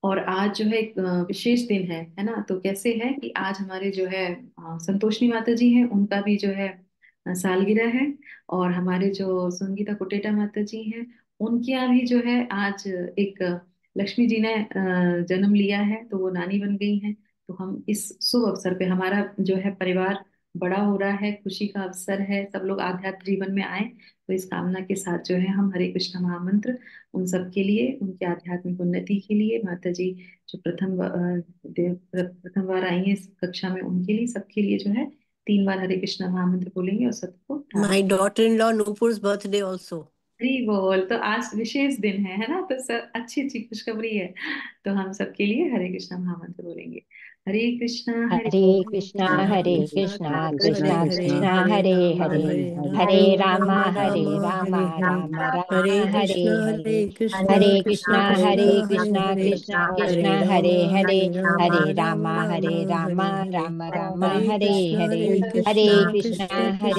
और आज जो है एक विशेष दिन है ना। तो कैसे है कि आज हमारे जो है संतोषनी माता जी हैं, उनका भी जो है सालगिरह है। और हमारे जो संगीता कुटेटा माता जी हैं, उनके यहाँ भी जो है आज एक लक्ष्मी जी ने जन्म लिया है, तो वो नानी बन गई हैं। तो हम इस शुभ अवसर पे, हमारा जो है परिवार बड़ा हो रहा है, खुशी का अवसर है, सब लोग आध्यात्म जीवन में आए। तो इस कामना के साथ जो है हम हरे कृष्ण महामंत्र उन सब के लिए, उनके आध्यात्मिक उन्नति के लिए, माता जी जो प्रथम बार आई है इस कक्षा में, उनके लिए, सबके लिए जो है 3 बार हरे कृष्णा महामंत्र बोलेंगे और सबको ठाक। My daughter-in-law Nupur's birthday also. हरी बोल। तो आज विशेष दिन है ना, तो सर अच्छी अच्छी खुशखबरी है। तो हम सबके लिए हरे कृष्णा महामंत्र बोलेंगे। हरे कृष्णा हरे हरे Hare कृष्णा Krishna, हरे Hare Krishna Krishna, Krishna Krishna हरे Hare कृष्णा कृष्णा Hare, हरे Rama हरे, हरे Hare राम हरे Rama, रामा Rama हरे Rama, Rama, Hare Hare. Ram Rama Hare हरे Krishna, हरे। Hare हरे Krishna, कृष्णा Krishna हरे Krishna, Hare Krishna Hare. Krishna Krishna Hare हरे Rama, हरे, Hare हरे Rama, रामा Rama हरे Rama, Rama, Hare Hare. Ram Rama Hare हरे Krishna, हरे। Hare हरे Krishna, Krishna Krishna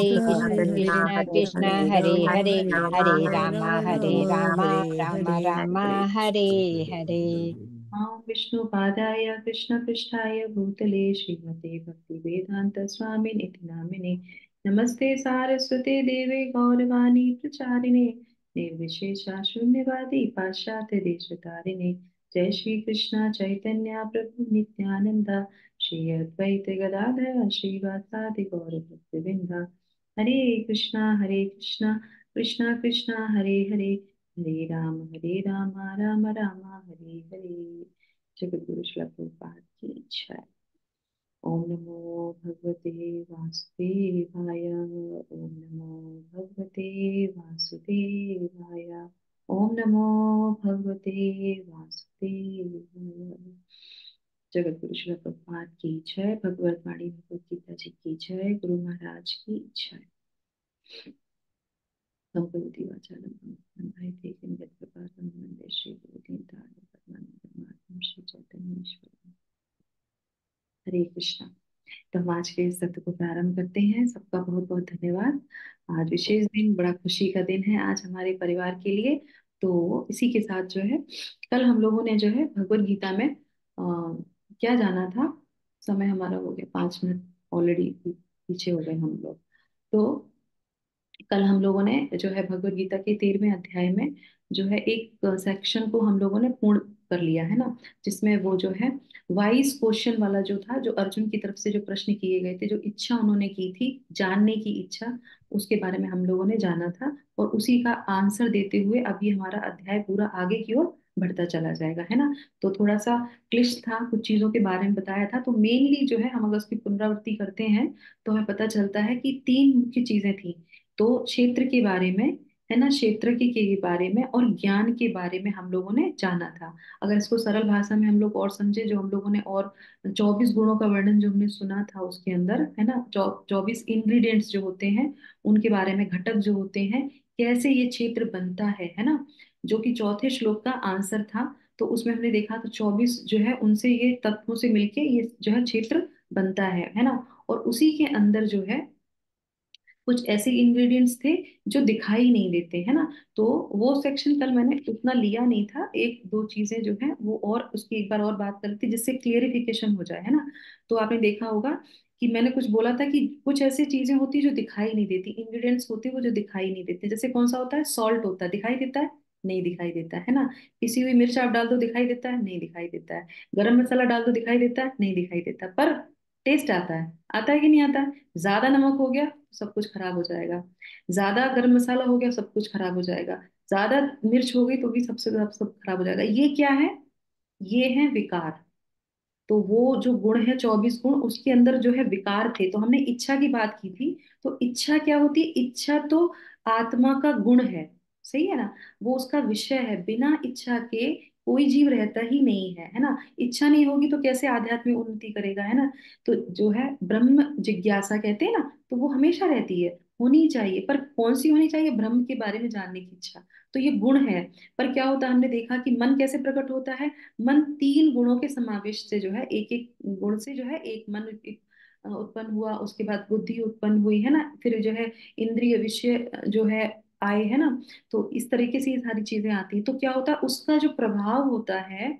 हरे Krishna, Krishna Hare Hare. Krishna Krishna Hare हरे Rama, हरे, Hare हरे Rama, Rama Rama हरे Rama, Rama, Hare Ram Hare. Rama Hare हरे Krishna. हरे। ॐ विष्णुपादाय कृष्णपृष्ठाय भूतले श्रीमते भक्तिवेदान्त स्वामिने इति नामिने नमस्ते सारस्वते देवे गौरवाणी प्रचारिणे निर्विशेषा शून्यवादी पाश्चात्य देशतारिणे जय श्री कृष्ण चैतन्य प्रभु नित्यानंदा श्री अद्वैत गदाधर श्रीवासादि गौर भक्तवृंदा। हरे कृष्णा कृष्णा कृष्णा हरे हरे, हरे राम राम राम हरे हरे। जगद्गुरु श्रील प्रभुपाद की इच्छा। ओम नमो भगवते वासुदेवाय, ओम नमो भगवते वासुदेवाय, ओम नमो भगवते वासुदेवाय। जगद्गुरु श्रील प्रभुपाद की जय। भगवत वाणी भगवत गीता जी की जय। गुरु महाराज की जय। भगवती वाचालम भाई देखें यत्प्रपातम वंदे श्री गुरु दीनदयाल पद्मानंद श्री चैतन्य ईश्वर। हरे कृष्णा। तो हम आज के इस सत्र को प्रारंभ करते हैं। सबका बहुत बहुत धन्यवाद। आज विशेष दिन, बड़ा खुशी का दिन है आज हमारे परिवार के लिए। तो इसी के साथ जो है, कल हम लोगों ने जो है भगवत गीता में क्या जाना था। समय हमारा हो गया 5 मिनट ऑलरेडी पीछे हो गए हम लोग। तो कल हम लोगों ने जो है भगवत गीता के 13वें अध्याय में जो है एक सेक्शन को हम लोगों ने पूर्ण कर लिया है ना, जिसमें वो जो है वाइज क्वेश्चन वाला जो था, जो अर्जुन की तरफ से जो प्रश्न किए गए थे, जो इच्छा उन्होंने की थी जानने की इच्छा, उसके बारे में हम लोगों ने जाना था। और उसी का आंसर देते हुए अभी हमारा अध्याय पूरा आगे की ओर बढ़ता चला जाएगा, है ना। तो थोड़ा सा क्लिष्ट था, कुछ चीजों के बारे में बताया था। तो मेनली जो है हम अगर उसकी पुनरावृत्ति करते हैं तो हमें पता चलता है कि 3 मुख्य चीजें थी। तो क्षेत्र के बारे में, है ना, क्षेत्र के बारे में और ज्ञान के बारे में हम लोगों ने जाना था। अगर इसको सरल भाषा में हम लोग और समझे, जो हम लोगों ने और 24 गुणों का वर्णन जो हमने सुना था उसके अंदर, है ना, 24 इंग्रेडिएंट्स जो होते हैं, उनके बारे में, घटक जो होते हैं, कैसे ये क्षेत्र बनता है ना, जो कि चौथे श्लोक का आंसर था। तो उसमें हमने देखा तो 24 जो है उनसे, ये तत्वों से मिलके ये जो है क्षेत्र बनता है ना। और उसी के अंदर जो है कुछ ऐसे इंग्रेडिएंट्स थे जो दिखाई नहीं देते, है ना। तो वो सेक्शन कल मैंने उतना लिया नहीं था, एक दो चीजें जो है वो और उसकी एक बार और बात कर थी, जिससे क्लियरिफिकेशन हो जाए, है ना। तो आपने देखा होगा कि मैंने कुछ बोला था कि कुछ ऐसी चीजें होती जो दिखाई नहीं देती, इंग्रेडिएंट्स होते वो जो दिखाई नहीं देते। जैसे कौन सा होता है, सॉल्ट होता है, दिखाई देता है, नहीं दिखाई देता है ना। पिसी हुई मिर्च आप डाल दो, दिखाई देता है, नहीं दिखाई देता है। गरम मसाला डाल दो, दिखाई देता है, नहीं दिखाई देता। पर टेस्ट आता है, आता है कि नहीं आता है। ज्यादा नमक हो गया तो सब कुछ खराब हो जाएगा, ज्यादा गरम मसाला हो गया सब कुछ खराब हो जाएगा, ज्यादा मिर्च हो गई तो भी सबसे ज्यादा सब खराब हो जाएगा। ये क्या है, ये है विकार। तो वो जो गुण है 24 गुण, उसके अंदर जो है विकार थे। तो हमने इच्छा की बात की थी। तो इच्छा क्या होती है, इच्छा तो आत्मा का गुण है, सही है ना। वो उसका विषय है। बिना इच्छा के कोई जीव रहता ही नहीं है ना। इच्छा नहीं होगी तो कैसे आध्यात्मिक उन्नति करेगा, है ना। तो जो है ब्रह्म जिज्ञासा कहते हैं ना, तो वो हमेशा रहती है, होनी चाहिए। पर कौन सी होनी चाहिए, ब्रह्म के बारे में जानने की इच्छा। तो ये गुण है। पर क्या होता है, हमने देखा कि मन कैसे प्रकट होता है। मन 3 गुणों के समावेश से जो है, एक एक गुण से जो है एक मन उत्पन्न हुआ, उसके बाद बुद्धि उत्पन्न हुई, है ना। फिर जो है इंद्रिय विषय जो है आए, है ना। तो इस तरीके से ये सारी चीजें आती हैं। तो क्या होता है, उसका जो प्रभाव होता है,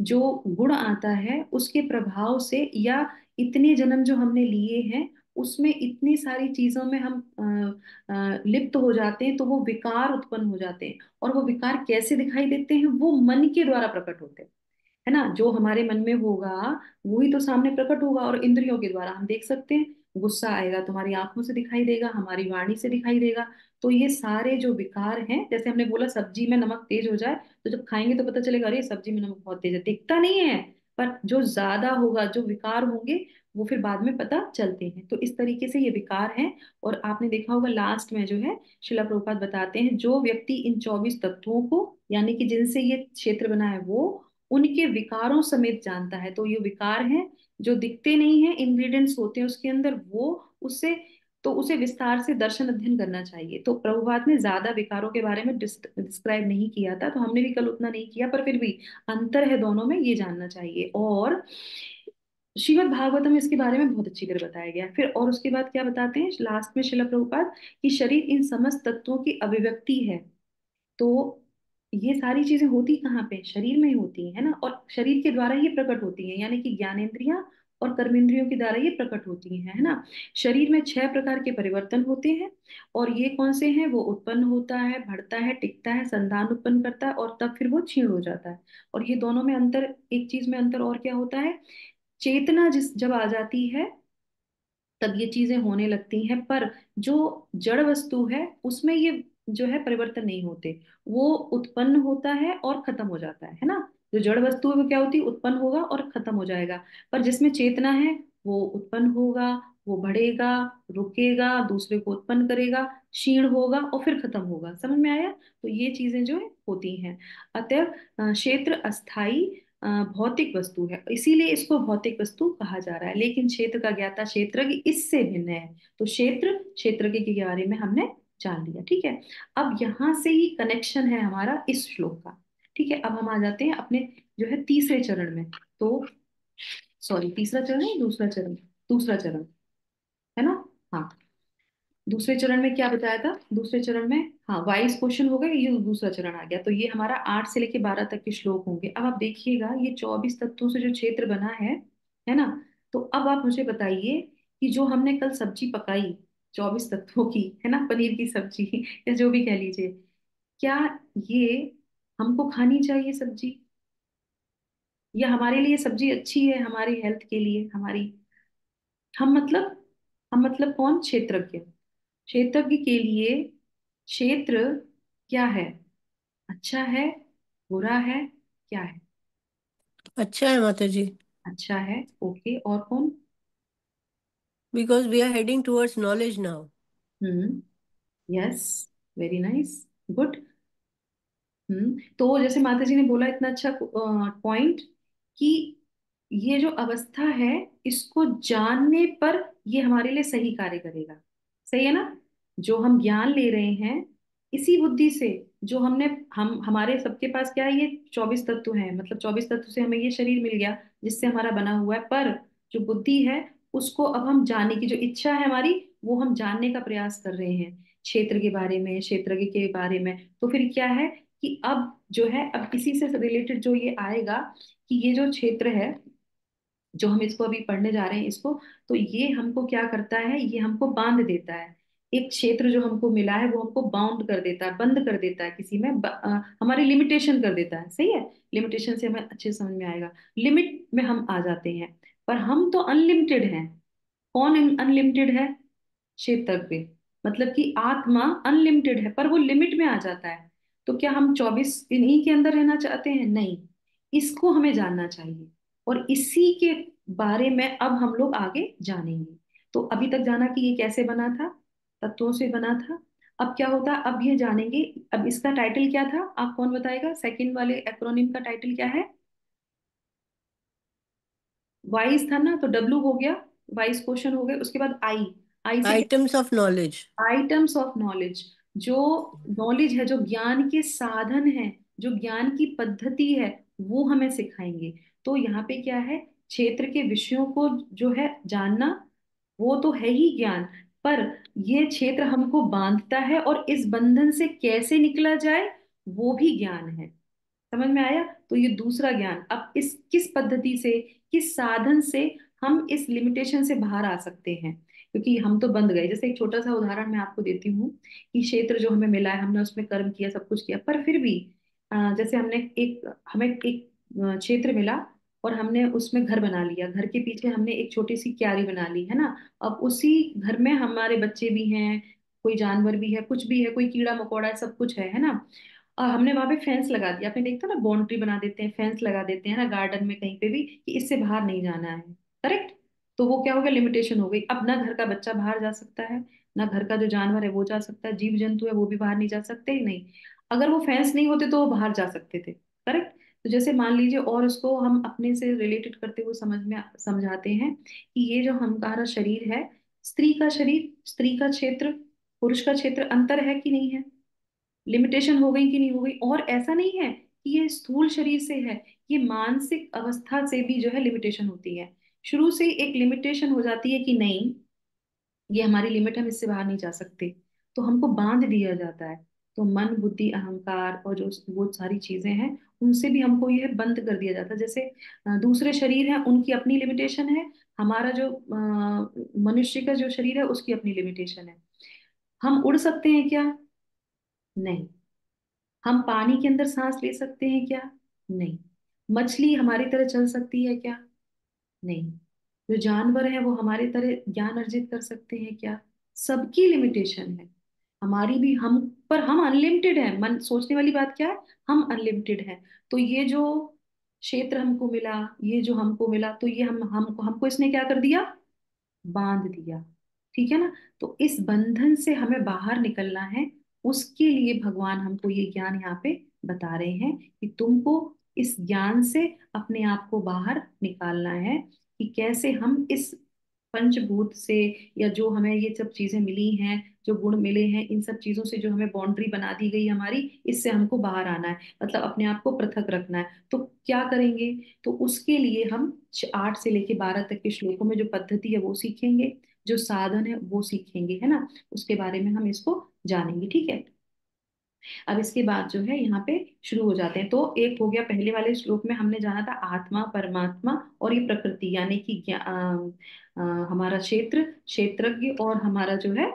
जो गुण आता है, उसके प्रभाव से, या इतने जन्म जो हमने लिए हैं उसमें इतनी सारी चीजों में हम लिप्त हो जाते हैं, तो वो विकार उत्पन्न हो जाते हैं। और वो विकार कैसे दिखाई देते हैं, वो मन के द्वारा प्रकट होते हैं, है ना। जो हमारे मन में होगा वही तो सामने प्रकट होगा। और इंद्रियों के द्वारा हम देख सकते हैं, गुस्सा आएगा तो हमारी आंखों से दिखाई देगा, हमारी वाणी से दिखाई देगा। तो ये सारे जो विकार हैं, जैसे हमने बोला सब्जी में नमक तेज हो जाए, तो जब खाएंगे तो पता चलेगा अरे सब्जी में नमक बहुत तेज है, दिखता नहीं है। पर जो ज्यादा होगा, जो विकार होंगे, वो फिर बाद में पता चलते हैं। तो इस तरीके से ये विकार हैं। और आपने देखा होगा लास्ट में जो है शिला प्रभुपाद बताते हैं, जो व्यक्ति इन 24 तत्वों को, यानी कि जिनसे ये क्षेत्र बना है, वो उनके विकारों समेत जानता है। तो ये विकार हैं, जो दिखते नहीं है, इंग्रेडिएंट्स होते हैं उसके अंदर, वो उससे, तो उसे विस्तार से दर्शन अध्ययन करना चाहिए। तो प्रभुपाद ने ज्यादा विकारों के बारे में डिस्क्राइब नहीं किया था, तो हमने भी कल उतना नहीं किया, पर फिर भी अंतर है दोनों में, ये जानना चाहिए। और श्रीमद् भागवतम में इसके बारे में बहुत अच्छी तरह बताया गया है। फिर और उसके बाद क्या बताते हैं लास्ट में शिला प्रभुपाद, कि शरीर इन समस्त तत्वों की अभिव्यक्ति है। तो ये सारी चीजें होती कहाँ पे, शरीर में ही होती है ना। और शरीर के द्वारा ये प्रकट होती हैं, यानी कि ज्ञानेंद्रियां और कर्मेंद्रियों के द्वारा ये प्रकट होती हैं, है ना। शरीर में 6 प्रकार के परिवर्तन होते हैं। और ये कौन से हैं, वो उत्पन्न होता है, बढ़ता है, टिकता है, संतान उत्पन्न करता है, और तब फिर वो क्षीण हो जाता है। और ये दोनों में अंतर, एक चीज में अंतर और क्या होता है, चेतना जिस जब आ जाती है तब ये चीजें होने लगती हैं। पर जो जड़ वस्तु है उसमें ये जो है परिवर्तन नहीं होते, वो उत्पन्न होता है और खत्म हो जाता है ना। जो जड़ वस्तु है वो क्या होती है, उत्पन्न होगा और खत्म हो जाएगा। पर जिसमें चेतना है, वो उत्पन्न होगा, वो बढ़ेगा, रुकेगा, दूसरे को उत्पन्न करेगा, क्षीण होगा और फिर खत्म होगा। समझ में आया। तो ये चीजें जो है होती हैं। अतएव क्षेत्र अस्थाई भौतिक वस्तु है, इसीलिए इसको भौतिक वस्तु कहा जा रहा है। लेकिन क्षेत्र का ज्ञाता क्षेत्रज्ञ इससे भिन्न है। तो क्षेत्र क्षेत्रज्ञ के बारे में हमने जान लिया, ठीक है। अब यहां से ही कनेक्शन है हमारा इस श्लोक का। ठीक है, अब हम आ जाते हैं अपने जो है तीसरे चरण में। तो सॉरी, तीसरा चरण है, दूसरा चरण, दूसरा चरण, है ना। हाँ, दूसरे चरण में क्या बताया था, दूसरे चरण में, हाँ, वाइस क्वेश्चन हो गए, ये दूसरा चरण आ गया। तो ये हमारा 8 से लेके 12 तक के श्लोक होंगे। अब आप देखिएगा, ये 24 तत्वों से जो क्षेत्र बना है ना। तो अब आप मुझे बताइए कि जो हमने कल सब्जी पकाई 24 तत्वों की, है ना, पनीर की सब्जी या जो भी कह लीजिए, क्या ये हमको खानी चाहिए सब्जी, या हमारे लिए सब्जी अच्छी है, हमारी हेल्थ के लिए, हमारी, हम मतलब, हम मतलब कौन, क्षेत्रज्ञ। क्षेत्रज्ञ के लिए क्षेत्र क्या है, अच्छा है, बुरा है, क्या है। अच्छा है माता जी, अच्छा है, ओके, और कौन। because we are heading towards knowledge now. Yes, very nice, good. तो जैसे माता जी ने बोला इतना अच्छा पॉइंट, कि ये जो अवस्था है, इसको जानने पर ये हमारे लिए सही कार्य करेगा। सही है ना। जो हम ज्ञान ले रहे हैं इसी बुद्धि से, जो हमने, हम हमारे सबके पास क्या है, ये 24 तत्व हैं, मतलब 24 तत्व से हमें ये शरीर मिल गया जिससे हमारा बना हुआ है। पर जो बुद्धि है, उसको अब हम जानने की जो इच्छा है हमारी, वो हम जानने का प्रयास कर रहे हैं क्षेत्र के बारे में, क्षेत्रज्ञ के बारे में। तो फिर क्या है कि अब जो है, अब इसी से रिलेटेड जो ये आएगा, कि ये जो क्षेत्र है, जो हम इसको अभी पढ़ने जा रहे हैं इसको, तो ये हमको क्या करता है, ये हमको बांध देता है। एक क्षेत्र जो हमको मिला है वो हमको बाउंड कर देता है, बंद कर देता है किसी में, हमारी लिमिटेशन कर देता है। सही है, लिमिटेशन से हमें अच्छे से समझ में आएगा, लिमिट में हम आ जाते हैं। पर हम तो अनलिमिटेड हैं। कौन अनलिमिटेड है, क्षेत्रज्ञ। मतलब कि आत्मा अनलिमिटेड है, पर वो लिमिट में आ जाता है। तो क्या हम 24 इन्हीं के अंदर रहना चाहते हैं, नहीं, इसको हमें जानना चाहिए। और इसी के बारे में अब हम लोग आगे जानेंगे। तो अभी तक जाना कि ये कैसे बना था, तत्वों से बना था। अब क्या होता है, अब ये जानेंगे। अब इसका टाइटल क्या था, आप कौन बताएगा, सेकंड वाले एक्रोनिम का टाइटल क्या है। वाइस था ना, तो डब्ल्यू हो गया, वाइस क्वेश्चन हो गए। उसके बाद आई, आई से Items of knowledge. Items of knowledge, जो नॉलेज है, जो ज्ञान के साधन है, जो ज्ञान की पद्धति है, वो हमें सिखाएंगे। तो यहाँ पे क्या है, क्षेत्र के विषयों को जो है जानना, वो तो है ही ज्ञान। पर ये क्षेत्र हमको बांधता है, और इस बंधन से कैसे निकला जाए वो भी ज्ञान है। समझ में आया? तो ये दूसरा ज्ञान, अब इस किस पद्धति से, किस साधन से हम इस लिमिटेशन से बाहर आ सकते हैं, क्योंकि हम तो बंध गए। जैसे एक छोटा सा उदाहरण मैं आपको देती हूँ कि क्षेत्र जो हमें मिला है, हमने उसमें कर्म किया, सब कुछ किया, पर फिर भी जैसे हमें एक क्षेत्र मिला, और हमने उसमें घर बना लिया, घर के पीछे हमने एक छोटी सी क्यारी बना ली है ना। अब उसी घर में हमारे बच्चे भी हैं, कोई जानवर भी है, कुछ भी है, कोई कीड़ा मकोड़ा है, सब कुछ है ना। और हमने वहां पे फेंस लगा दिया, आपने देखा ना, बाउंड्री बना देते हैं, फेंस लगा देते हैं ना गार्डन में कहीं पे भी, कि इससे बाहर नहीं जाना है। करेक्ट? तो वो क्या हो गया, लिमिटेशन हो गई। अब ना घर का बच्चा बाहर जा सकता है, ना घर का जो जानवर है वो जा सकता है, जीव जंतु है वो भी बाहर नहीं जा सकते, ही नहीं। अगर वो फेंस नहीं होते तो वो बाहर जा सकते थे। करेक्ट? तो जैसे मान लीजिए, और उसको हम अपने से रिलेटेड करते हुए समझाते हैं कि ये जो हमारा शरीर है, स्त्री का शरीर, स्त्री का क्षेत्र, पुरुष का क्षेत्र, अंतर है कि नहीं है? लिमिटेशन हो गई कि नहीं हो गई? और ऐसा नहीं है कि ये स्थूल शरीर से है, ये मानसिक अवस्था से भी जो है लिमिटेशन होती है। शुरू से ही एक लिमिटेशन हो जाती है कि नहीं, ये हमारी लिमिट, हम इससे बाहर नहीं जा सकते, तो हमको बांध दिया जाता है। तो मन, बुद्धि, अहंकार और जो वो सारी चीजें हैं, उनसे भी हमको ये बंद कर दिया जाता है। जैसे दूसरे शरीर हैं, उनकी अपनी लिमिटेशन है, हमारा जो मनुष्य का जो शरीर है उसकी अपनी लिमिटेशन है। हम उड़ सकते हैं क्या? नहीं। हम पानी के अंदर सांस ले सकते हैं क्या? नहीं। मछली हमारी तरह चल सकती है क्या? नहीं। जो जानवर है वो हमारी तरह ज्ञान अर्जित कर सकते हैं क्या? सबकी लिमिटेशन है। हमारी भी, हम पर हम अनलिमिटेड है। मन सोचने वाली बात क्या है, हम अनलिमिटेड है। तो ये जो क्षेत्र हमको मिला, ये जो हमको मिला, तो ये हमको हमको इसने क्या कर दिया, बांध दिया। ठीक है ना? तो इस बंधन से हमें बाहर निकलना है, उसके लिए भगवान हमको ये ज्ञान यहाँ पे बता रहे हैं कि तुमको इस ज्ञान से अपने आप को बाहर निकालना है, कि कैसे हम इस पंचभूत से, या जो हमें ये सब चीजें मिली हैं, जो गुण मिले हैं, इन सब चीजों से जो हमें बाउंड्री बना दी गई हमारी, इससे हमको बाहर आना है, मतलब अपने आप को पृथक रखना है। तो क्या करेंगे? तो उसके लिए हम 8 से लेके 12 तक के श्लोकों में जो पद्धति है वो सीखेंगे, जो साधन है वो सीखेंगे, है ना। उसके बारे में हम इसको जानेंगे, ठीक है। अब इसके बाद जो है यहाँ पे शुरू हो जाते हैं। तो एक हो गया, पहले वाले श्लोक में हमने जाना था आत्मा, परमात्मा और ये प्रकृति, यानी कि हमारा क्षेत्र, क्षेत्रज्ञ, और हमारा जो है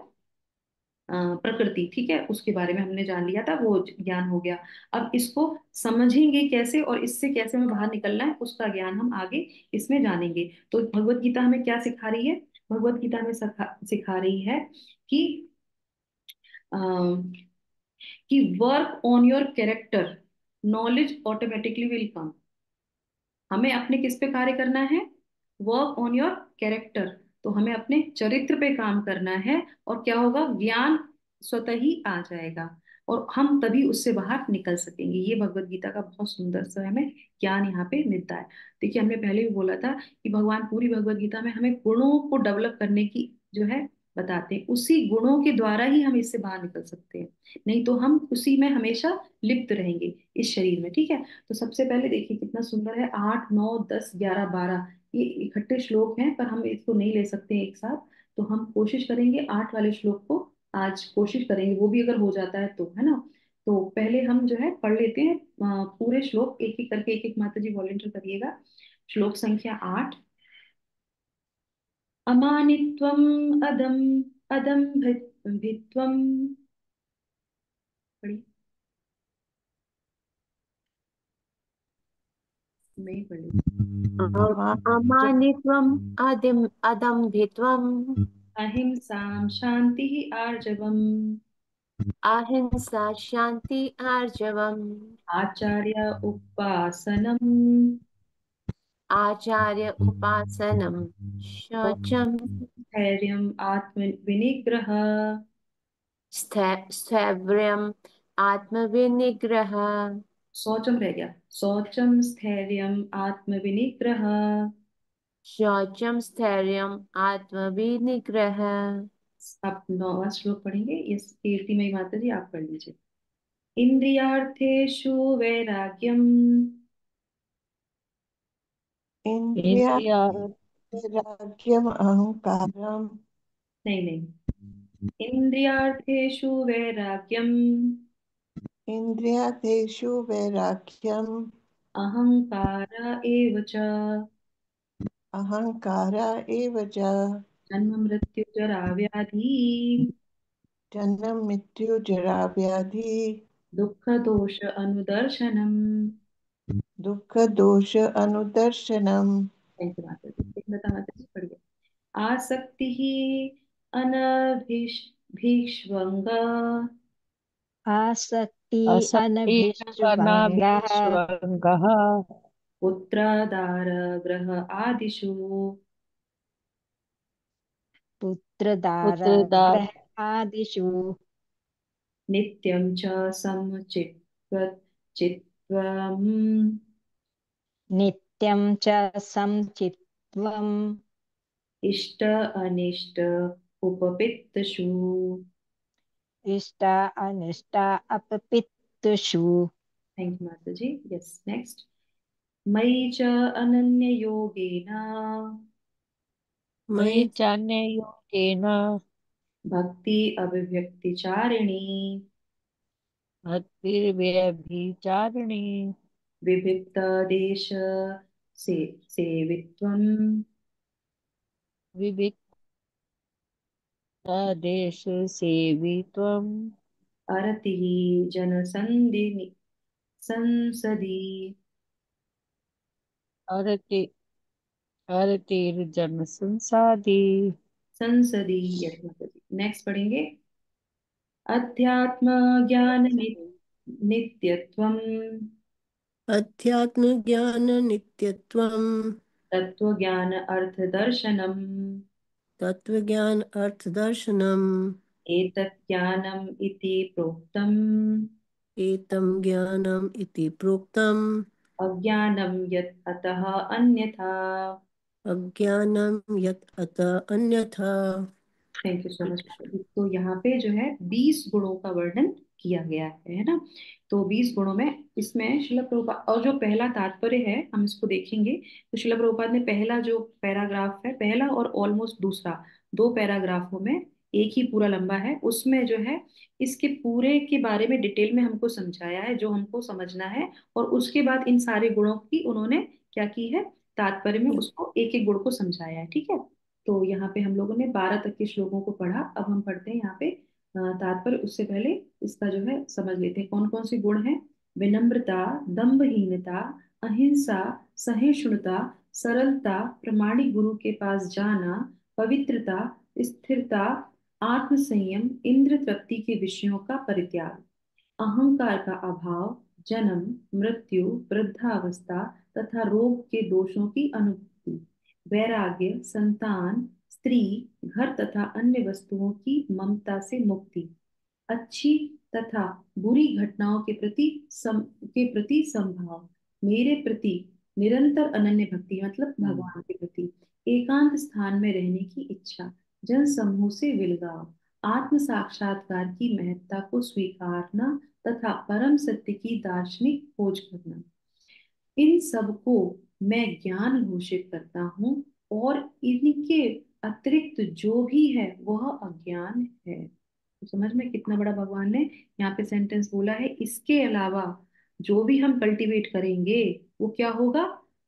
प्रकृति, ठीक है, उसके बारे में हमने जान लिया था, वो ज्ञान हो गया। अब इसको समझेंगे कैसे, और इससे कैसे हमें बाहर निकलना है, उसका ज्ञान हम आगे इसमें जानेंगे। तो भगवत गीता हमें क्या सिखा रही है? भगवत गीता हमें सिखा रही है कि कि work on your character, knowledge automatically will come. हमें अपने किस पे कार्य करना है? Work on your character. तो हमें अपने चरित्र पे काम करना है, और क्या होगा, ज्ञान स्वतः ही आ जाएगा, और हम तभी उससे बाहर निकल सकेंगे। ये भगवत गीता का बहुत सुंदर सा हमें ज्ञान यहाँ पे मिलता है। देखिए, हमने पहले भी बोला था कि भगवान पूरी भगवत गीता में हमें गुणों को डेवलप करने की जो है बताते हैं, उसी गुणों के द्वारा ही हम इससे बाहर निकल सकते हैं। नहीं तो हम उसी में हमेशा लिप्त रहेंगे, इस शरीर में, ठीक है। तो सबसे पहले देखिए कितना सुंदर है, 8, 9, 10, 11, 12, ये इकट्ठे श्लोक हैं, पर हम इसको नहीं ले सकते एक साथ। तो हम कोशिश करेंगे 8 वाले श्लोक को, आज कोशिश करेंगे, वो भी अगर हो जाता है तो, है ना। तो पहले हम जो है पढ़ लेते हैं पूरे श्लोक, एक एक करके, एक एक माता जी वॉलेंटियर करिएगा। श्लोक संख्या 8। अमानित्वम अदम, भित्वम, पढ़िए, मैं ही पढ़ लेती अमानित्वम् अदम्भित्वम् हूँ। अहिंसाम शांति आर्जवम, अहिंसा शान्ति आर्जवम् आचार्य उपासनम, आचार्य उपासनम् शौचम् धैर्यम आत्म विनिग्रह, स्थैर्यम् आत्मविनिग्रह शौचम रह गया, शौचम स्थैर्यम आत्म विनिग्रह। शौचम् स्थैर्यम् आत्मविनिग्रह। आप 9वां श्लोक पढ़ेंगे, ये कीर्तिमयी माता जी आप पढ़ लीजिए। इंद्रियार्थेषु वैराग्यम, इन्द्रिया वैराग्यम् अहङ्कारम् नहीं नहीं, इन्द्रियार्थेषु वैराग्यम् इन्द्रियार्थेषु वैराग्यम् अहङ्कार एव च। अहङ्कार एव च। जन्म मृत्यु जरा व्याधि जन्म मृत्यु जरा व्याधि दुःख दोष अनुदर्शनम्। दुःख दोष अनुदर्शनम्। थैंक यू माता जी। एक लता माता जी पढ़िए। आसक्ति ही अनभिष भीष्वंग आसक्ति अनभिष्वङ्गः असक्तिरनभिष्वङ्गः पुत्रदार ग्रह आदिषु पुत्रदार पुत्रदारगृहादिषु नित्यं च चित्वम् नित्यं च समचित्वम् इष्ट अनिष्ट उपपित्तषु। इष्टा अनिष्टा अपपित्तुषु। थैंक यू माता जी। Yes next. मयि च अनन्य योगेन मयि मयि चान्ययोगेन भक्ति अभिव्यक्तिचारिणी भक्तिर्व्यभिचारिणी विविक्त देश से सेवित्वम् विविक्तदेशसेवित्वम् अरतिः जनसन्धि संसदि। अरति अरतिर्जनसंसादि संसदि यस माता जी। नेक्स्ट पढ़ेंगे। अध्यात्म ज्ञान नित्यत्वम् अध्यात्मज्ञान नित्यत्वम् तत्व ज्ञान अर्थ दर्शनम् तत्वज्ञान अर्थदर्शनम् एतत् ज्ञानम् इति प्रोक्तम् एतं ज्ञानम् इति प्रोक्तम् अज्ञानं यत् अतः अन्यथा। अज्ञानं यत् अतः अन्यथा। Thank you so much. तो यहाँ पे जो है 20 गुणों का वर्णन किया गया है ना। तो 20 गुणों में इसमें शिला प्रभुपाद और जो पहला तात्पर्य है हम इसको देखेंगे। तो शिला प्रभुपाद ने पहला जो पैराग्राफ है, पहला और ऑलमोस्ट दूसरा, दो पैराग्राफों में एक ही पूरा लंबा है, उसमें जो है इसके पूरे के बारे में डिटेल में हमको समझाया है जो हमको समझना है। और उसके बाद इन सारे गुणों की उन्होंने क्या की है, तात्पर्य में उसको एक एक गुण को समझाया है। ठीक है। तो यहाँ पे हम लोगों ने 12 तक के श्लोकों को पढ़ा। अब हम पढ़ते हैं यहाँ पे तात्पर्य। उससे पहले इसका जो है समझ लेते हैं कौन कौन से गुण हैं। विनम्रता, दंभहीनता, अहिंसा, सहिष्णुता, सरलता, प्रमाणिक गुरु के पास जाना, पवित्रता, स्थिरता, आत्मसंयम, इंद्र तृप्ति के विषयों का परित्याग, अहंकार का अभाव, जन्म मृत्यु वृद्धावस्था तथा रोग के दोषों की अनुभूति, वैराग्य, संतान, स्त्री, घर तथा अन्य वस्तुओं की ममता से मुक्ति, अच्छी तथा बुरी घटनाओं के प्रति संभाव, मेरे प्रति निरंतर अनन्य भक्ति मतलब भगवान के प्रति, एकांत स्थान में रहने की इच्छा, जन समूह से विलगाव, आत्म साक्षात्कार की महत्ता को स्वीकारना तथा परम सत्य की दार्शनिक खोज करना, इन सबको मैं ज्ञान घोषित करता हूँ और इनके अतिरिक्त जो भी है वह अज्ञान है। तो समझ में कितना बड़ा भगवान ने यहाँ पे सेंटेंस बोला है। इसके अलावा जो भी हम कल्टीवेट करेंगे वो क्या होगा,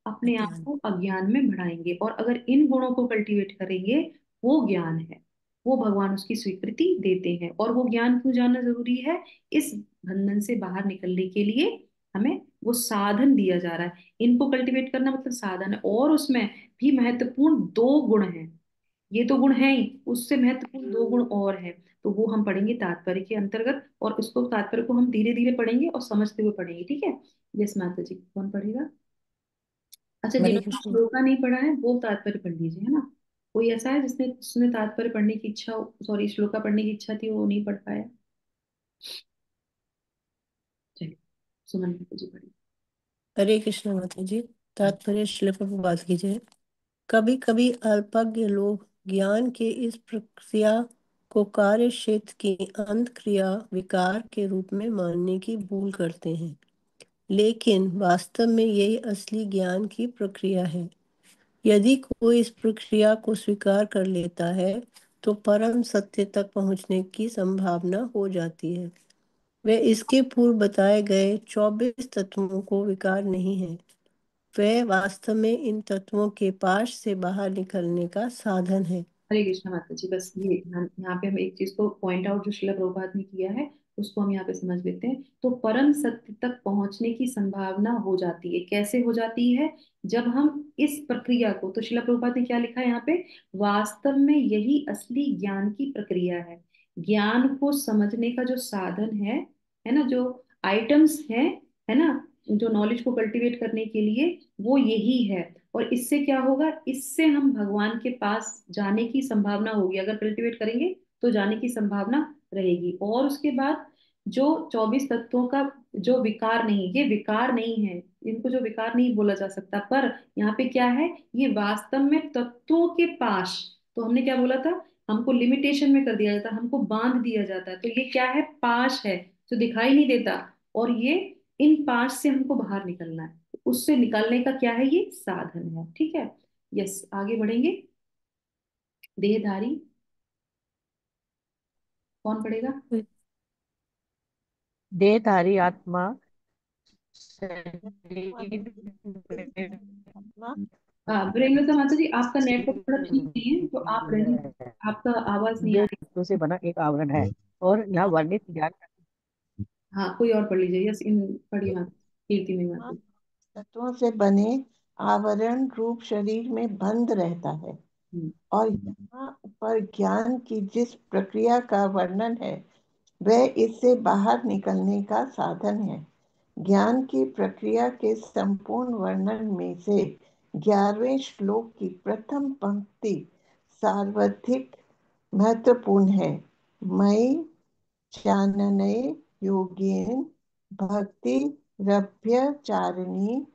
अपने आप अज्ञान। को अज्ञान में बढ़ाएंगे। और अगर इन गुणों को कल्टीवेट करेंगे वो ज्ञान है, वो भगवान उसकी स्वीकृति देते हैं। और वो ज्ञान क्यों जानना जरूरी है, इस बंधन से बाहर निकलने के लिए हमें वो साधन दिया जा रहा है। इनको कल्टीवेट करना मतलब साधन है। और उसमें भी महत्वपूर्ण दो गुण हैं, ये तो गुण है ही, उससे महत्वपूर्ण दो गुण और है। तो वो हम पढ़ेंगे तात्पर्य के अंतर्गत। और उसको तात्पर्य को हम धीरे धीरे पढ़ेंगे और समझते हुए पढ़ेंगे। ठीक है। यस माता जी, कौन पढ़ेगा। अच्छा, हरे जिन्होंने कृष्ण। श्लोका नहीं पढ़ा है वो तात्पर्य पढ़ लीजिए, है ना। कोई ऐसा है जिसने जिसने तात्पर्य पढ़ने की इच्छा, सॉरी श्लोका पढ़ने की इच्छा थी वो नहीं पढ़ पाया। चलिए, सुमन माता जी पढ़िए। हरे कृष्ण माता जी। तात्पर्य श्लोक प्रभुपाद की जय। कभी कभी अल्पज्ञ लोग ज्ञान के इस प्रक्रिया को कार्य क्षेत्र की अंत क्रिया विकार के रूप में मानने की भूल करते हैं, लेकिन वास्तव में यही असली ज्ञान की प्रक्रिया है। यदि कोई इस प्रक्रिया को स्वीकार कर लेता है तो परम सत्य तक पहुंचने की संभावना हो जाती है। वे इसके पूर्व बताए गए 24 तत्वों को विकार नहीं है। वे वास्तव में इन तत्वों के पाश से बाहर निकलने का साधन है। हरे कृष्णा माता जी, बस ये यहाँ पे हम एक चीज को पॉइंट आउट जो शिला प्रभुपाद ने किया है उसको हम यहाँ पे समझ लेते हैं। तो परम सत्य तक पहुंचने की संभावना हो जाती है। कैसे हो जाती है? जब हम इस प्रक्रिया को, तो शिला प्रभुपाद ने क्या लिखा है यहाँ पे, वास्तव में यही असली ज्ञान की प्रक्रिया है। ज्ञान को समझने का जो साधन है ना, जो आइटम्स है ना, जो नॉलेज को कल्टीवेट करने के लिए, वो यही है। और इससे क्या होगा? इससे हम भगवान के पास जाने की संभावना होगी। अगर कल्टीवेट करेंगे तो जाने की संभावना रहेगी। और उसके बाद जो 24 तत्वों का जो विकार नहीं, ये विकार नहीं है, इनको जो विकार नहीं बोला जा सकता। पर यहाँ पे क्या है, ये वास्तव में तत्वों के पास, तो हमने क्या बोला था, हमको लिमिटेशन में कर दिया जाता है, हमको बांध दिया जाता है। तो ये क्या है? पाश है, जो दिखाई नहीं देता। और ये इन पाश से हमको बाहर निकलना है। उससे निकलने का क्या है? ये साधन है। ठीक है, यस, आगे बढ़ेंगे। देहधारी कौन पढ़ेगा? देहधारी आत्मा आत्मा प्रेमलता माता जी, आपका नेटवर्क थोड़ा ठीक नहीं है, तो आप रहने, आपका आवाज नहीं आ जो रही। तत्वों से बना एक आवरण है और यहाँ वर्णित ज्ञान हाँ, कोई और पढ़ लीजिए। यस, इन पढ़िए माता, कीर्ति में माता जी। तत्वों से बने आवरण रूप शरीर में बंद रहता है। हम्म, और यहाँ पर ज्ञान की जिस प्रक्रिया का वर्णन है वह इससे बाहर निकलने का साधन है। ज्ञान की प्रक्रिया के संपूर्ण वर्णन में से 11वें श्लोक की प्रथम पंक्ति सर्वाधिक महत्वपूर्ण है। मयि चानने योगेन भक्ति रभ्यचारिणी।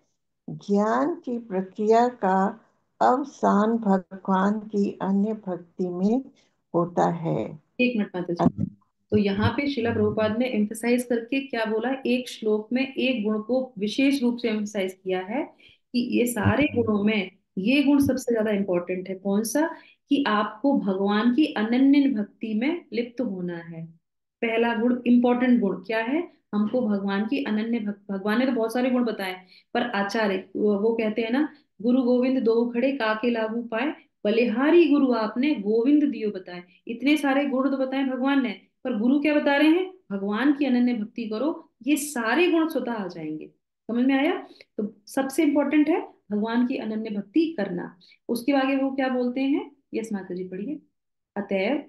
ज्ञान की प्रक्रिया का अवसान भगवान की अन्य भक्ति में होता है। एक मिनट माता जी। तो यहाँ पे शिला प्रभुपाद ने एम्फसाइज करके क्या बोला, एक श्लोक में एक गुण को विशेष रूप से एम्फसाइज किया है कि ये सारे गुणों में ये गुण सबसे ज्यादा इंपॉर्टेंट है। कौन सा? कि आपको भगवान की अनन्य भक्ति में लिप्त होना है। पहला गुण, इंपॉर्टेंट गुण क्या है? हमको भगवान की अनन्य भगवान ने तो बहुत सारे गुण बताए, पर आचार्य वो कहते हैं ना, गुरु गोविंद दो खड़े काके लागू पाए, बलिहारी गुरु आपने गोविंद दियो बताए। इतने सारे गुण तो बताए भगवान ने, पर गुरु क्या बता रहे हैं? भगवान की अनन्य भक्ति करो, ये सारे गुण स्वतः आ जाएंगे। समझ में आया? तो सबसे इंपॉर्टेंट है भगवान की अनन्य भक्ति करना। उसके आगे वो क्या बोलते हैं? यस माता जी, पढ़िए। अतएव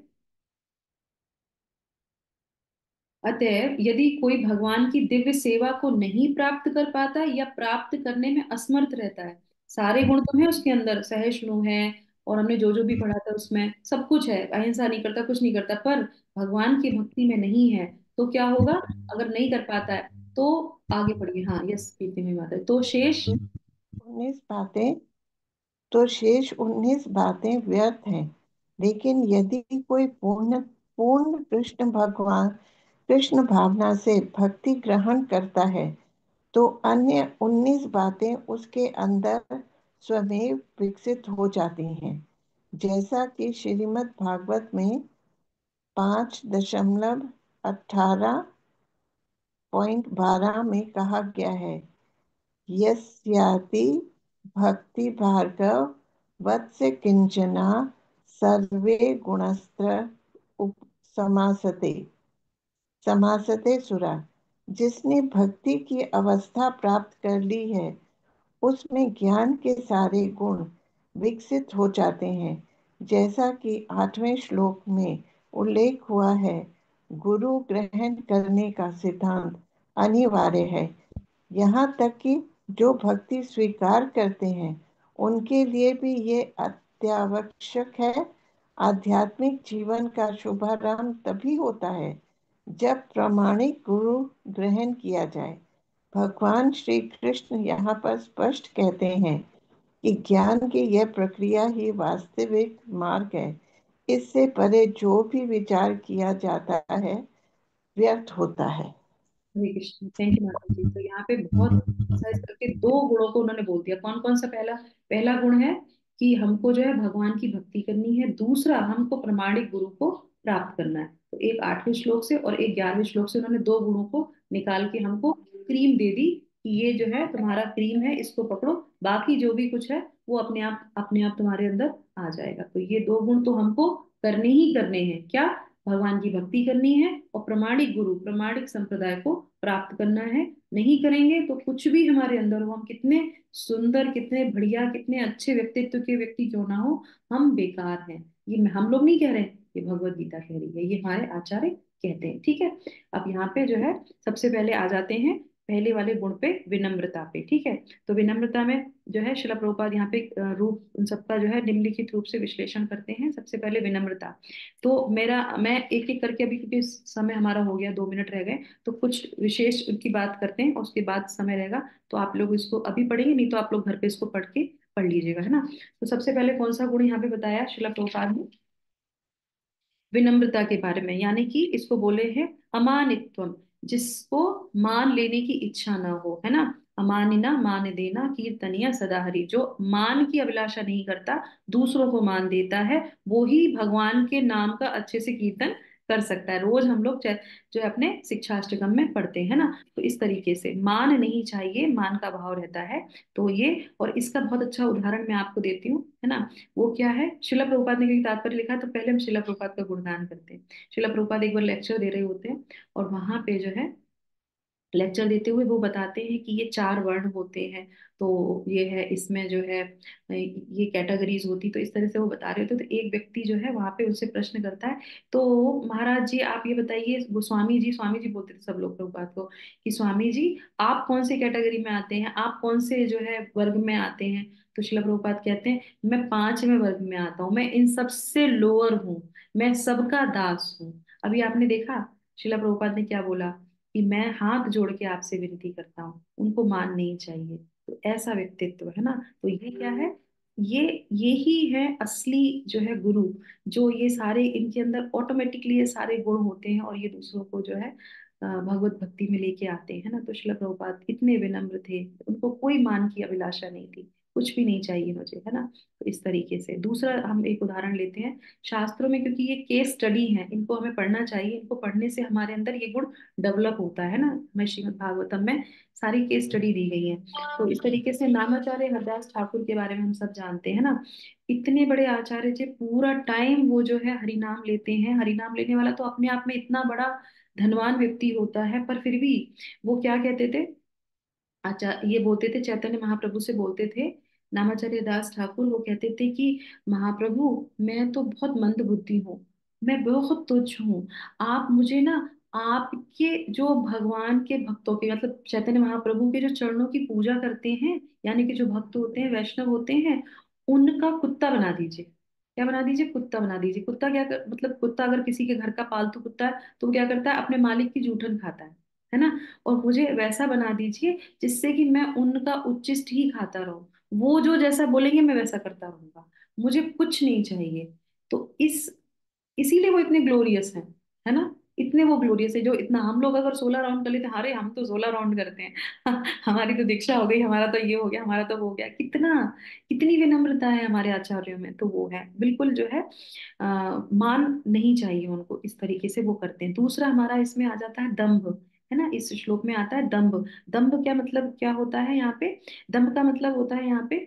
अतएव यदि कोई भगवान की दिव्य सेवा को नहीं प्राप्त कर पाता या प्राप्त करने में असमर्थ रहता है, सारे गुण तो हैं उसके अंदर, सहिष्णु है, और हमने जो जो भी पढ़ा था उसमें सब कुछ है, अहिंसा नहीं करता, कुछ नहीं करता, पर भगवान की भक्ति में नहीं है, तो क्या होगा? अगर नहीं कर पाता है तो आगे पढ़िए। हाँ, यस, कीर्ति में माता है। तो शेष 19 बातें तो शेष 19 बातें व्यर्थ हैं। लेकिन यदि कोई पूर्ण पूर्ण कृष्ण भावना से भक्ति ग्रहण करता है तो अन्य 19 बातें उसके अंदर स्वमेव विकसित हो जाती हैं। जैसा कि श्रीमद् भागवत में 5.18.12 में कहा गया है, यस्याति भक्ति भार्गव वत्स किंचना सर्वे गुणस्त्र समासते समासते सुरा। जिसने भक्ति की अवस्था प्राप्त कर ली है उसमें ज्ञान के सारे गुण विकसित हो जाते हैं। जैसा कि 8वें श्लोक में उल्लेख हुआ है, गुरु ग्रहण करने का सिद्धांत अनिवार्य है। यहाँ तक कि जो भक्ति स्वीकार करते हैं उनके लिए भी ये अत्यावश्यक है। आध्यात्मिक जीवन का शुभारंभ तभी होता है जब प्रामाणिक गुरु ग्रहण किया जाए। भगवान श्री कृष्ण यहाँ पर स्पष्ट कहते हैं कि ज्ञान की यह प्रक्रिया ही वास्तविक मार्ग है। इससे परे जो भी विचार किया जाता है व्यर्थ होता है। हरे कृष्ण, थैंक यू माता जी। तो यहाँ पे बहुत एक्सरसाइज करके दो गुणों को उन्होंने बोल दिया। कौन कौन सा? पहला पहला गुण है कि हमको जो है भगवान की भक्ति करनी है, दूसरा हमको प्रामाणिक गुरु को प्राप्त करना है। तो एक 8वें श्लोक से और एक 11वें श्लोक से उन्होंने दो गुणों को निकाल के हमको क्रीम दे दी कि ये जो है तुम्हारा क्रीम है, इसको पकड़ो, बाकी जो भी कुछ है वो अपने आप तुम्हारे अंदर आ जाएगा। तो ये दो गुण तो हमको करने ही करने हैं, क्या? भगवान की भक्ति करनी है और प्रामाणिक गुरु प्रामाणिक संप्रदाय को प्राप्त करना है। नहीं करेंगे तो कुछ भी हमारे अंदर हो, हम कितने सुंदर, कितने बढ़िया, कितने अच्छे व्यक्तित्व के व्यक्ति क्यों ना हो, हम बेकार हैं। ये हम लोग नहीं कह रहे, ये भगवत गीता कह रही है, ये हमारे आचार्य कहते हैं। ठीक है, अब यहाँ पे जो है सबसे पहले आ जाते हैं पहले वाले गुण पे, विनम्रता पे। ठीक है, तो विनम्रता में जो है शिला प्रभुपाद यहाँ पे रूप उन सबका जो है निम्नलिखित रूप से विश्लेषण करते हैं। सबसे पहले विनम्रता। तो मैं एक एक करके, अभी क्योंकि समय हमारा हो गया, 2 मिनट रह गए, तो कुछ विशेष उनकी बात करते हैं और उसके बाद समय रहेगा तो आप लोग इसको अभी पढ़ेंगे, नहीं तो आप लोग घर पे इसको पढ़ लीजिएगा, है ना। तो सबसे पहले कौन सा गुण यहाँ पे बताया शिला प्रभुपाद ने? विनम्रता के बारे में, यानी कि इसको बोले हैं अमानित्वम, जिसको मान लेने की इच्छा ना हो, है ना। अमानिना मान देना कीर्तनिया सदा हरि, जो मान की अभिलाषा नहीं करता, दूसरों को मान देता है, वो ही भगवान के नाम का अच्छे से कीर्तन कर सकता है। रोज हम लोग जो है अपने शिक्षाष्टकम में पढ़ते हैं ना, तो इस तरीके से मान नहीं चाहिए, मान का भाव रहता है। तो ये, और इसका बहुत अच्छा उदाहरण मैं आपको देती हूँ, है ना। वो क्या है, शिला प्रभुपाद ने क्योंकि तात्पर्य लिखा है, तो पहले हम शिला प्रभुपाद का गुणगान करते हैं। शिला प्रभुपाद एक बार लेक्चर दे रहे होते हैं और वहां पे जो है लेक्चर देते हुए वो बताते हैं कि ये 4 वर्ण होते हैं, तो ये है, इसमें जो है ये कैटेगरीज होती, तो इस तरह से वो बता रहे होते। तो एक व्यक्ति जो है वहां पे उनसे प्रश्न करता है, तो महाराज जी आप ये बताइए, वो स्वामी जी बोलते थे सब लोग प्रभुपाद को, कि स्वामी जी आप कौन से कैटेगरी में आते हैं, आप कौन से जो है वर्ग में आते हैं? तो शिला प्रभुपाद कहते हैं, मैं 5वें वर्ग में आता हूँ, मैं इन सबसे लोअर हूँ, मैं सबका दास हूँ। अभी आपने देखा शिला प्रभुपाद ने क्या बोला, कि मैं हाथ जोड़ के आपसे विनती करता हूँ, उनको मान नहीं चाहिए। तो ऐसा व्यक्तित्व है ना। तो ये क्या है, ये यही है असली जो है गुरु, जो ये सारे इनके अंदर ऑटोमेटिकली ये सारे गुण होते हैं और ये दूसरों को जो है भगवत भक्ति में लेके आते हैं ना। तो श्रील प्रभुपाद इतने विनम्र थे, उनको कोई मान की अभिलाषा नहीं थी, कुछ भी नहीं चाहिए मुझे, है ना। तो इस तरीके से दूसरा हम एक उदाहरण लेते हैं शास्त्रों में, क्योंकि ये केस स्टडी है, इनको हमें पढ़ना चाहिए, इनको पढ़ने से हमारे अंदर ये गुण डेवलप होता है ना। हमें श्रीमद् भागवतम में सारी केस स्टडी दी गई है। तो इस तरीके से नामाचार्य हरदास ठाकुर के बारे में हम सब जानते हैं ना। इतने बड़े आचार्य जी, पूरा टाइम वो जो है हरि नाम लेते हैं। हरि नाम लेने वाला तो अपने आप में इतना बड़ा धनवान व्यक्ति होता है, पर फिर भी वो क्या कहते थे, अच्छा ये बोलते थे, चैतन्य महाप्रभु से बोलते थे, नामाचार्य दास ठाकुर, वो कहते थे कि महाप्रभु मैं तो बहुत मंद बुद्धि हूँ, मैं बहुत तुच्छ हूँ, आप मुझे ना आपके जो भगवान के भक्तों के, मतलब चैतन्य महाप्रभु के जो चरणों की पूजा करते हैं, यानी कि जो भक्त होते हैं, वैष्णव होते हैं, उनका कुत्ता बना दीजिए। क्या बना दीजिए? कुत्ता बना दीजिए। कुत्ता मतलब कुत्ता अगर किसी के घर का पालतू कुत्ता है तो वो क्या करता है, अपने मालिक की जूठन खाता है ना। और मुझे वैसा बना दीजिए जिससे कि मैं उनका उच्चिष्ट ही खाता रहूं, वो जो जैसा बोलेंगे मैं वैसा करता रहूंगा, मुझे कुछ नहीं चाहिए। तो इसीलिए वो इतने ग्लोरियस हैं, है ना। इतने वो ग्लोरियस है, जो इतना हम लोग अगर 16 राउंड कर लेते हैं, अरे हम तो 16 राउंड करते हैं हमारी तो दीक्षा हो गई, हमारा तो ये हो गया, हमारा तो वो हो गया, कितना, कितनी विनम्रता है हमारे आचार्यों में। तो वो है बिल्कुल जो है मान नहीं चाहिए उनको, इस तरीके से वो करते हैं। दूसरा हमारा इसमें आ जाता है दंभ, है ना। इस श्लोक में आता है दंभ। दंभ क्या मतलब, क्या होता है यहाँ पे? दंभ का मतलब होता है यहाँ पे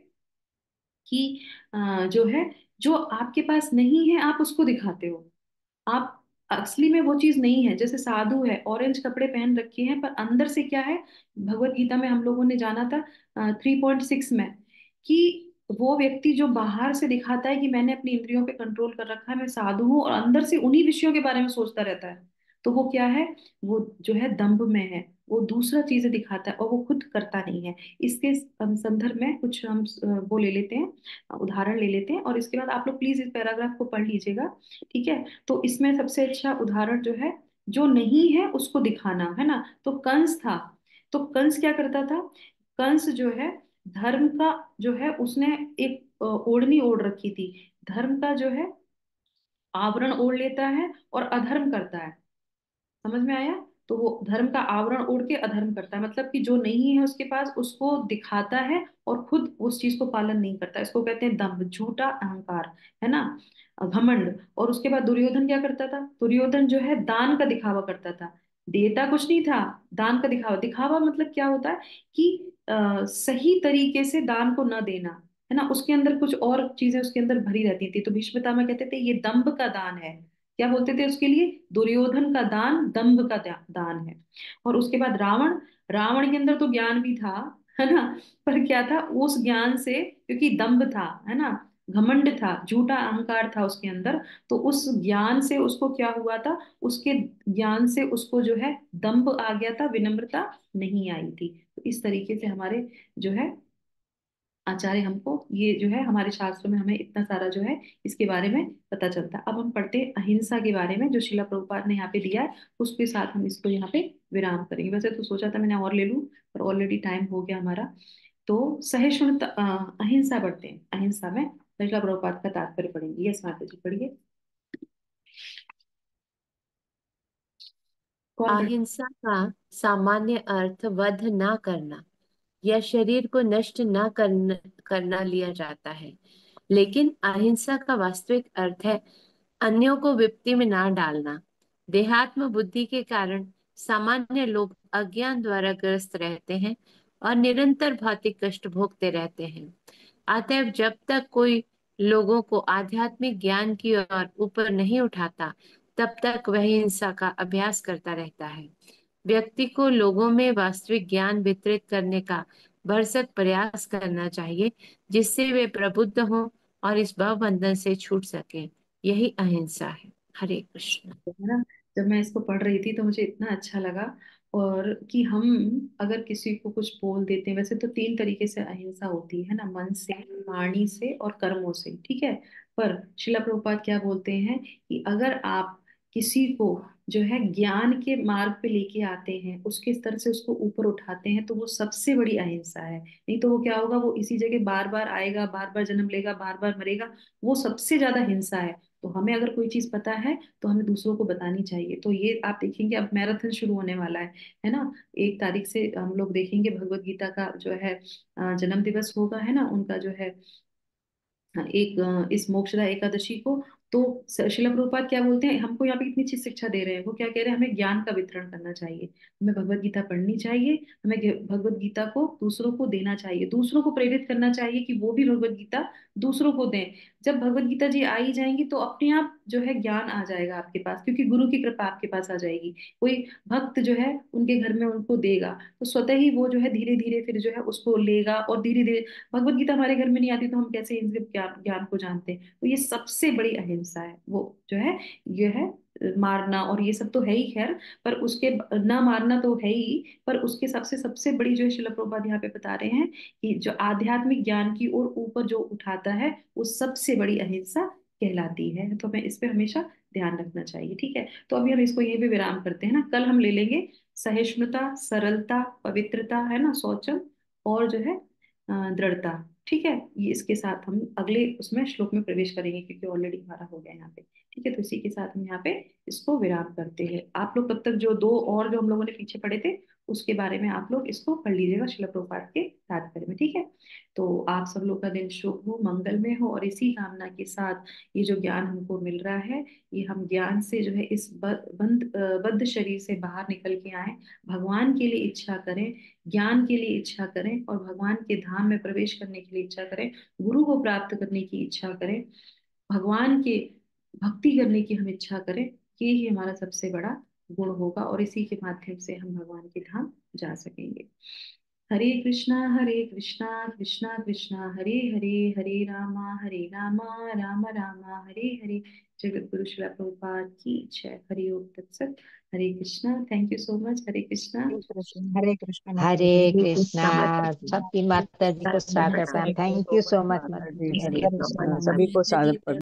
कि जो है, जो आपके पास नहीं है आप उसको दिखाते हो, आप असली में वो चीज नहीं है। जैसे साधु है, ऑरेंज कपड़े पहन रखे हैं, पर अंदर से क्या है, भगवत गीता में हम लोगों ने जाना था 3.6 में, कि वो व्यक्ति जो बाहर से दिखाता है कि मैंने अपनी इंद्रियों पे कंट्रोल कर रखा है, मैं साधु हूँ, और अंदर से उन्हीं विषयों के बारे में सोचता रहता है, तो वो क्या है, वो जो है दंभ में है, वो दूसरा चीजें दिखाता है और वो खुद करता नहीं है। इसके संदर्भ में कुछ हम वो ले लेते हैं, उदाहरण ले लेते हैं, और इसके बाद आप लोग प्लीज इस पैराग्राफ को पढ़ लीजिएगा। ठीक है, तो इसमें सबसे अच्छा उदाहरण जो है, जो नहीं है उसको दिखाना, है ना। तो कंस था, तो कंस क्या करता था, कंस जो है धर्म का जो है, उसने एक ओढ़नी ओढ़ रखी थी, धर्म का जो है आवरण ओढ़ लेता है और अधर्म करता है। समझ में आया? तो वो धर्म का आवरण ओढ़ के अधर्म करता है, मतलब कि जो नहीं है उसके पास उसको दिखाता है और खुद उस चीज को पालन नहीं करता। इसको कहते हैं दंभ, झूठा अहंकार, है ना, घमंड। और उसके बाद दुर्योधन क्या करता था? दुर्योधन जो है दान का दिखावा करता था, देता कुछ नहीं था, दान का दिखावा। दिखावा मतलब क्या होता है कि सही तरीके से दान को न देना, है ना, उसके अंदर कुछ और चीजें उसके अंदर भरी रहती थी। तो भीष्म पितामह कहते थे ये दंभ का दान है। क्या बोलते थे उसके लिए? दुर्योधन का दान दंभ का दान है। और उसके बाद रावण, रावण के अंदर तो ज्ञान भी था, है ना, पर क्या था उस ज्ञान से, क्योंकि दंभ था, है ना, घमंड था, झूठा अहंकार था उसके अंदर, तो उस ज्ञान से उसको क्या हुआ था, उसके ज्ञान से उसको जो है दंभ आ गया था, विनम्रता नहीं आई थी। तो इस तरीके से हमारे जो है आचार्य हमको, ये जो है हमारे शास्त्रों में हमें इतना सारा जो है इसके बारे में पता चलता है। अब हम पढ़ते हैं अहिंसा के बारे में, जो शिला प्रभुपाद ने यहाँ पे दिया है, उसके साथ हम इसको यहाँ पे विराम करेंगे। वैसे तो सोचा था मैंने और ले लूं, पर ऑलरेडी टाइम हो गया हमारा। तो सहिष्णुता, अहिंसा पढ़ते हैं। अहिंसा में शिला प्रभुपाद का तात्पर्य पढ़ेंगे। यस माता जी, पढ़िए। कौन पढ़? अहिंसा का सामान्य अर्थ वध न करना या शरीर को नष्ट न करना लिया जाता है, लेकिन अहिंसा का वास्तविक अर्थ है अन्यों को विपत्ति में ना डालना। देहात्म बुद्धि के कारण सामान्य लोग अज्ञान द्वारा ग्रस्त रहते हैं और निरंतर भौतिक कष्ट भोगते रहते हैं। अतएव जब तक कोई लोगों को आध्यात्मिक ज्ञान की ओर ऊपर नहीं उठाता, तब तक वह हिंसा का अभ्यास करता रहता है। व्यक्ति को लोगों में वास्तविक ज्ञान वितरित करने का भरसक प्रयास करना चाहिए, जिससे वे प्रबुद्ध हों और इस भव बंधन से छूट सकें। यही अहिंसा है। हरे कृष्ण। है ना, जब मैं इसको पढ़ रही थी तो मुझे इतना अच्छा लगा। और कि हम अगर किसी को कुछ बोल देते हैं, वैसे तो तीन तरीके से अहिंसा होती है ना, मन से, वाणी से और कर्मों से, ठीक है। पर शिला प्रभुपाद क्या बोलते हैं कि अगर आप किसी को जो है ज्ञान के मार्ग पे लेके आते हैं, उसके स्तर से उसको ऊपर उठाते हैं, तो वो सबसे बड़ी अहिंसा है। नहीं तो वो क्या होगा, वो इसी जगह बार बार आएगा, बार बार जन्म लेगा, बार बार मरेगा। वो सबसे ज्यादा हिंसा है। तो हमें अगर कोई चीज पता है तो हमें दूसरों को बतानी चाहिए। तो ये आप देखेंगे अब मैराथन शुरू होने वाला है ना। 1 तारीख से हम लोग देखेंगे भगवत गीता का जो है जन्म दिवस होगा, है ना, उनका जो है इस मोक्षदा एकादशी को। तो शिला प्रभुपाद क्या बोलते हैं, हमको यहाँ पे कितनी अच्छी शिक्षा दे रहे हैं। वो क्या कह रहे हैं, हमें ज्ञान का वितरण करना चाहिए, हमें भगवत गीता पढ़नी चाहिए, हमें भगवत गीता को दूसरों को देना चाहिए, दूसरों को प्रेरित करना चाहिए कि वो भी भगवत गीता दूसरों को दें। जब भगवत गीता जी आई जाएंगी तो अपने आप जो है ज्ञान आ जाएगा आपके पास, क्योंकि गुरु की कृपा आपके पास आ जाएगी। कोई भक्त जो है उनके घर में उनको देगा, तो स्वतः ही वो जो है धीरे धीरे फिर जो है उसको लेगा, और धीरे धीरे भगवत गीता हमारे घर में नहीं आती तो हम कैसे इनके ज्ञान ज्ञान को जानते हैं। तो ये सबसे बड़ी अहिंसा है, वो जो है ये है मारना, और ये सब तो है ही खैर, पर उसके ना मारना तो है ही, पर उसके सबसे सबसे बड़ी जो है शिला प्रभुपाद यहाँ पे बता रहे हैं कि जो आध्यात्मिक ज्ञान की ओर ऊपर जो उठाता है वो सबसे बड़ी अहिंसा कहलाती है। तो हमें इस पे हमेशा ध्यान रखना चाहिए, ठीक है। तो अभी हम इसको यहीं पे विराम करते हैं ना। कल हम ले लेंगे सहिष्णुता, सरलता, पवित्रता, है ना, शौचम, और जो है दृढ़ता, ठीक है। ये इसके साथ हम अगले उसमें श्लोक में प्रवेश करेंगे, क्योंकि ऑलरेडी हमारा हो गया यहाँ पे, ठीक है। तो इसी के साथ हम यहाँ पे इसको विराम करते हैं। आप लोग तब तक जो दो और जो हम लोगों ने पीछे पढ़े थे उसके बारे में आप लोग इसको पढ़ लीजिएगा शिला प्रभुपाद के तात्पर्य में, ठीक है। तो आप सब लोग का दिन शुभ हो, मंगलमय हो, और इसी कामना के साथ ये जो ज्ञान हमको मिल रहा है, ये हम ज्ञान से जो है इस बद्ध शरीर से बाहर निकल के आए, भगवान के लिए इच्छा करें, ज्ञान के लिए इच्छा करें, और भगवान के धाम में प्रवेश करने के लिए इच्छा करें, गुरु को प्राप्त करने की इच्छा करें, भगवान के भक्ति करने की हम इच्छा करें। ये ही हमारा सबसे बड़ा गुण होगा, और इसी के माध्यम से हम भगवान के धाम जा सकेंगे। हरे कृष्णा कृष्णा कृष्णा हरे हरे, हरे रामा राम राम हरे हरे। जगत गुरु श्रील प्रभुपाद की जय। हरि ओम तत्सत। Hare Krishna, thank you so much. Hare Krishna. Hare Krishna माता हरे जी। कृष्णा। सभी माता जी को सादर प्रणाम। थैंक यू सो मच माता माता जी, जी। हरे हरे कृष्ण कृष्ण। सभी को सादर प्रणाम।